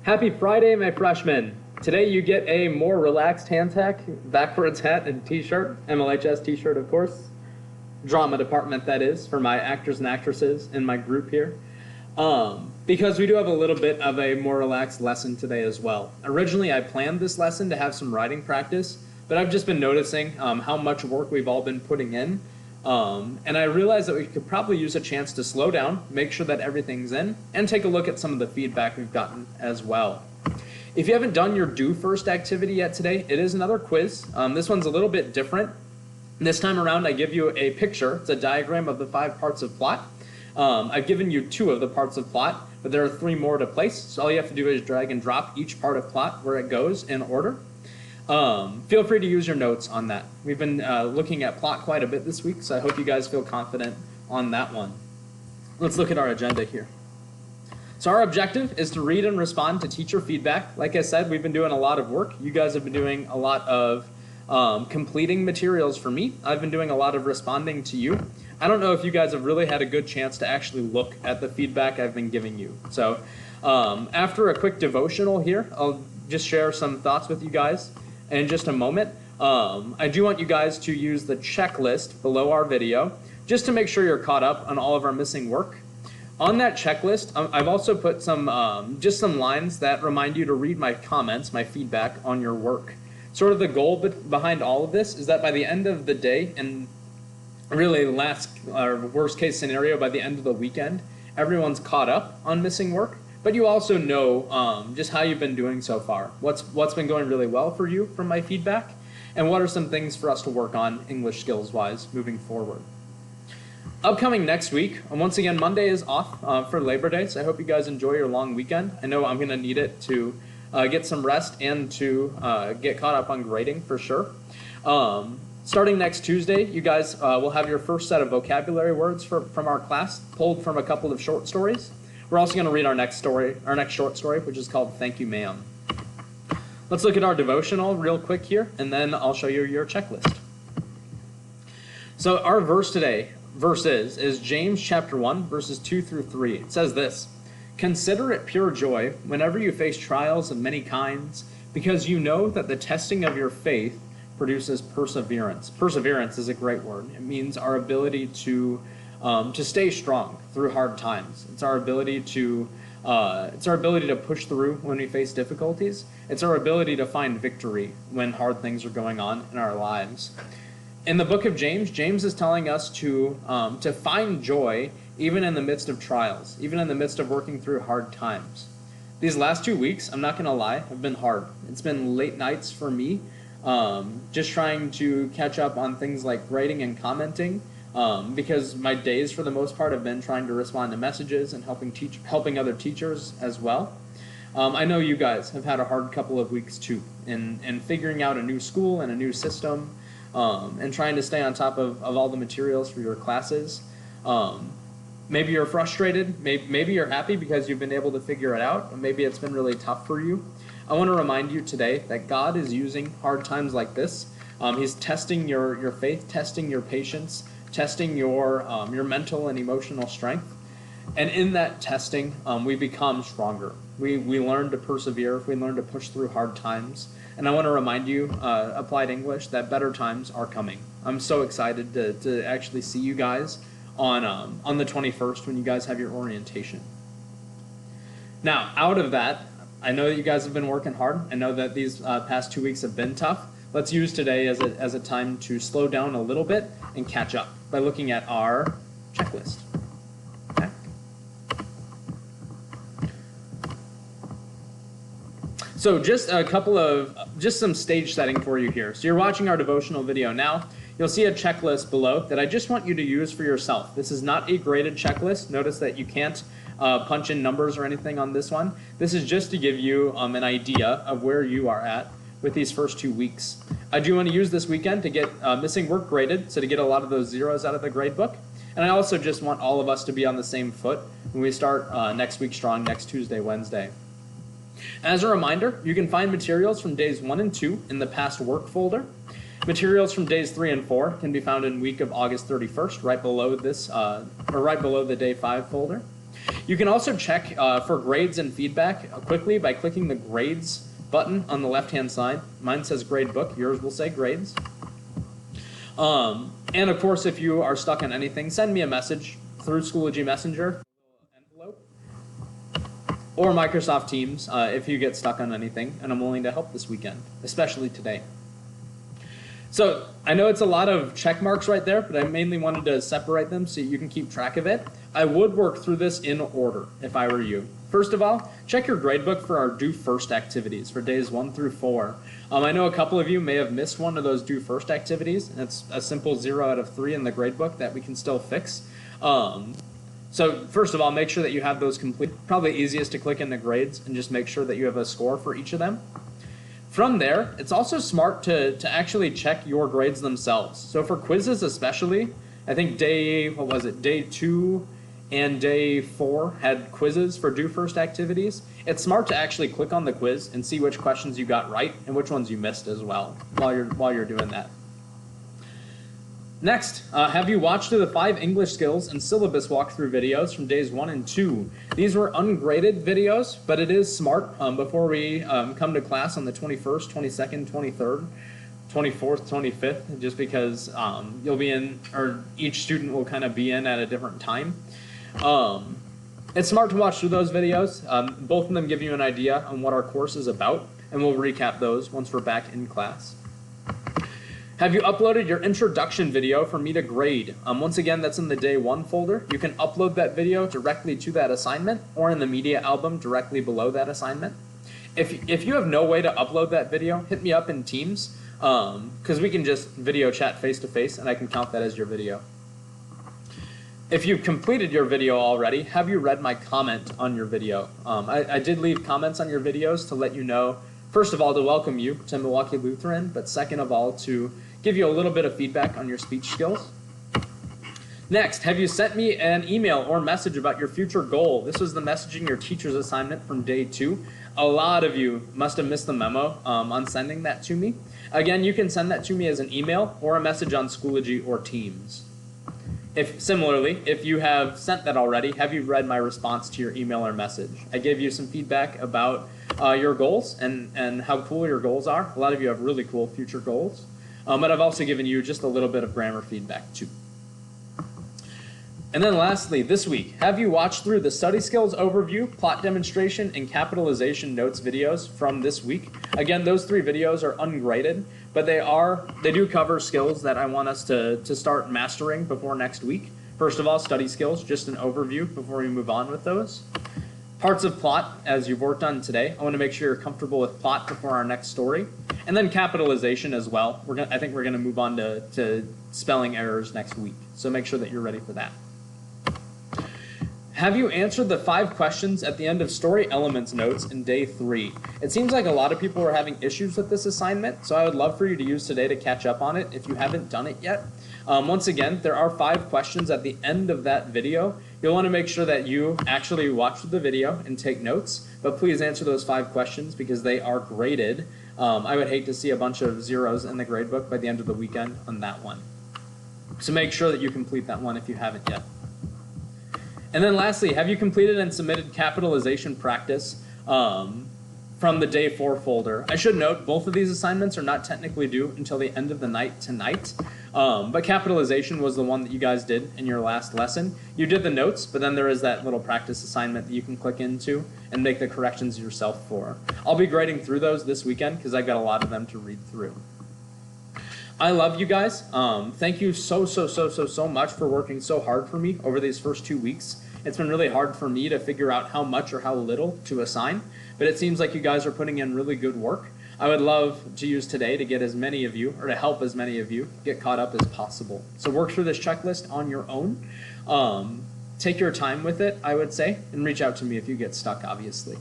Happy Friday, my freshmen. Today you get a more relaxed hand tack, backwards hat and t-shirt, MLHS t-shirt of course. Drama department that is, for my actors and actresses in my group here. Because we do have a little bit of a more relaxed lesson today as well. Originally I planned this lesson to have some writing practice, but I've just been noticing how much work we've all been putting in. And I realized that we could probably use a chance to slow down, make sure that everything's in, and take a look at some of the feedback we've gotten as well. If you haven't done your do first activity yet today, it is another quiz. This one's a little bit different. This time around I give you a picture. It's a diagram of the 5 parts of plot. I've given you 2 of the parts of plot, but there are 3 more to place. So all you have to do is drag and drop each part of plot where it goes in order. Feel free to use your notes on that. We've been looking at plot quite a bit this week, so I hope you guys feel confident on that one. Let's look at our agenda here. So our objective is to read and respond to teacher feedback. Like I said, we've been doing a lot of work. You guys have been doing a lot of completing materials for me. I've been doing a lot of responding to you. I don't know if you guys have really had a good chance to actually look at the feedback I've been giving you. So after a quick devotional here, I'll just share some thoughts with you guys in just a moment. I do want you guys to use the checklist below our video just to make sure you're caught up on all of our missing work. On that checklist, I've also put some just some lines that remind you to read my comments, my feedback on your work. Sort of the goal behind all of this is that by the end of the day, and really worst case scenario, by the end of the weekend, everyone's caught up on missing work. But you also know just how you've been doing so far, what's been going really well for you from my feedback, and what are some things for us to work on English skills-wise moving forward. Upcoming next week, once again, Monday is off for Labor Day, so I hope you guys enjoy your long weekend. I know I'm going to need it to get some rest and to get caught up on grading for sure. Starting next Tuesday, you guys will have your first set of vocabulary words from our class, pulled from a couple of short stories. We're also going to read our next short story, which is called Thank You, Ma'am. Let's look at our devotional real quick here, and then I'll show you your checklist. So our verse is James chapter 1, verses 2 through 3. It says this: "Consider it pure joy whenever you face trials of many kinds, because you know that the testing of your faith produces perseverance." Perseverance is a great word. It means our ability to stay strong through hard times. It's our ability to push through when we face difficulties. It's our ability to find victory when hard things are going on in our lives. In the book of James, James is telling us to find joy even in the midst of trials, even in the midst of working through hard times. These last 2 weeks, I'm not going to lie, have been hard. It's been late nights for me, just trying to catch up on things like grading and commenting. Because my days for the most part have been trying to respond to messages and helping other teachers as well. I know you guys have had a hard couple of weeks too in figuring out a new school and a new system, and trying to stay on top of all the materials for your classes. Maybe you're frustrated, maybe you're happy because you've been able to figure it out, but maybe it's been really tough for you. I want to remind you today that God is using hard times like this. He's testing your faith, testing your patience, testing your mental and emotional strength. And in that testing, we become stronger. We learn to persevere, we learn to push through hard times. And I want to remind you, Applied English, that better times are coming. I'm so excited to actually see you guys on the 21st when you guys have your orientation. Now, out of that, I know that you guys have been working hard. I know that these past 2 weeks have been tough. Let's use today as a time to slow down a little bit and catch up by looking at our checklist. Okay. So just some stage setting for you here. So you're watching our devotional video now. You'll see a checklist below that I just want you to use for yourself. This is not a graded checklist. Notice that you can't punch in numbers or anything on this one. This is just to give you an idea of where you are at with these first 2 weeks. I do want to use this weekend to get missing work graded, so to get a lot of those zeros out of the grade book. And I also just want all of us to be on the same foot when we start next week strong, next Tuesday, Wednesday. As a reminder, you can find materials from days 1 and 2 in the past work folder. Materials from days 3 and 4 can be found in week of August 31st, right below this, or right below the day 5 folder. You can also check for grades and feedback quickly by clicking the grades button on the left-hand side. Mine says grade book, yours will say grades. And of course, if you are stuck on anything, send me a message through Schoology Messenger envelope or Microsoft Teams if you get stuck on anything, and I'm willing to help this weekend, especially today. So I know it's a lot of check marks right there, but I mainly wanted to separate them so you can keep track of it. I would work through this in order if I were you. First of all, check your gradebook for our due first activities for days 1 through 4. I know a couple of you may have missed one of those due first activities. It's a simple 0 out of 3 in the gradebook that we can still fix. So first of all, make sure that you have those complete. Probably easiest to click in the grades and just make sure that you have a score for each of them. From there, it's also smart to actually check your grades themselves. So for quizzes especially, I think day 2 and day 4 had quizzes for due first activities. It's smart to actually click on the quiz and see which questions you got right and which ones you missed as well while you're doing that. Next, have you watched through the 5 English skills and syllabus walkthrough videos from days 1 and 2? These were ungraded videos, but it is smart before we come to class on the 21st, 22nd, 23rd, 24th, 25th, just because you'll be in, or each student will kind of be in at a different time. It's smart to watch through those videos. Both of them give you an idea on what our course is about, and we'll recap those once we're back in class. Have you uploaded your introduction video for me to grade? Once again, that's in the day 1 folder. You can upload that video directly to that assignment or in the media album directly below that assignment. If you have no way to upload that video, hit me up in Teams because we can just video chat face to face and I can count that as your video. If you've completed your video already, have you read my comment on your video? I did leave comments on your videos to let you know, first of all, to welcome you to Milwaukee Lutheran, but second of all, to give you a little bit of feedback on your speech skills. Next, have you sent me an email or message about your future goal? This was the messaging your teacher's assignment from day 2. A lot of you must have missed the memo on sending that to me. Again, you can send that to me as an email or a message on Schoology or Teams. Similarly, if you have sent that already, have you read my response to your email or message? I gave you some feedback about your goals and how cool your goals are. A lot of you have really cool future goals. But I've also given you just a little bit of grammar feedback too. And then lastly, this week, have you watched through the study skills overview, plot demonstration, and capitalization notes videos from this week? Again, those 3 videos are ungraded, but they do cover skills that I want us to start mastering before next week. First of all, study skills, just an overview before we move on with those. Parts of plot, as you've worked on today. I want to make sure you're comfortable with plot before our next story. And then capitalization as well. I think we're going to move on to spelling errors next week. So make sure that you're ready for that. Have you answered the 5 questions at the end of story elements notes in day 3? It seems like a lot of people are having issues with this assignment, so I would love for you to use today to catch up on it if you haven't done it yet. Once again, there are 5 questions at the end of that video. You'll want to make sure that you actually watch the video and take notes, but please answer those 5 questions because they are graded. I would hate to see a bunch of zeros in the gradebook by the end of the weekend on that one. So make sure that you complete that one if you haven't yet. And then lastly, have you completed and submitted capitalization practice from the day 4 folder? I should note, both of these assignments are not technically due until the end of the night tonight. But capitalization was the one that you guys did in your last lesson. You did the notes, but then there is that little practice assignment that you can click into and make the corrections yourself for. I'll be grading through those this weekend because I've got a lot of them to read through. I love you guys. Thank you so much for working so hard for me over these first 2 weeks. It's been really hard for me to figure out how much or how little to assign, but it seems like you guys are putting in really good work. I would love to use today to get as many of you, or to help as many of you, get caught up as possible. So work through this checklist on your own. Take your time with it, I would say, and reach out to me if you get stuck, obviously.